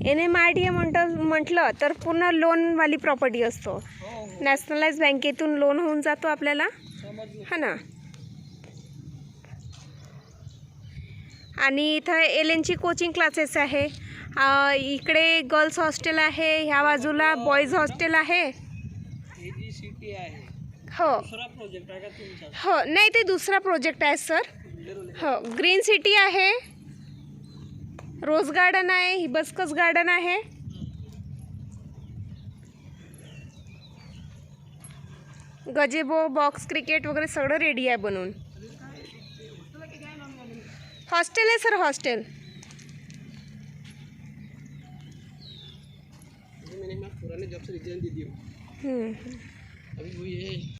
NMIDA म्हटलं तर पूर्ण लोनवाली प्रॉपर्टी असतो. नॅशनलाइज बँकेतून लोन होऊन जातो आपल्याला, हा ना. आणि इथं LNची कोचिंग क्लासेस आहे. इकडे गर्ल्स हॉस्टेल आहे, ह्या बाजूला बॉईज हॉस्टेल आहे. हो हो, नाही ते दुसरा प्रोजेक्ट आहे सर. हो, ग्रीन सिटी आहे, रोज गार्डन आहे, हिबिस्कस गार्डन आहे. गजेबो, बॉक्स क्रिकेट वगैरे सगळं रेडी आहे बनवून. हॉस्टेल आहे सर, हॉस्टेल. मैंने पुराने जॉब से रिजाइन दे दिया, अभी वही है.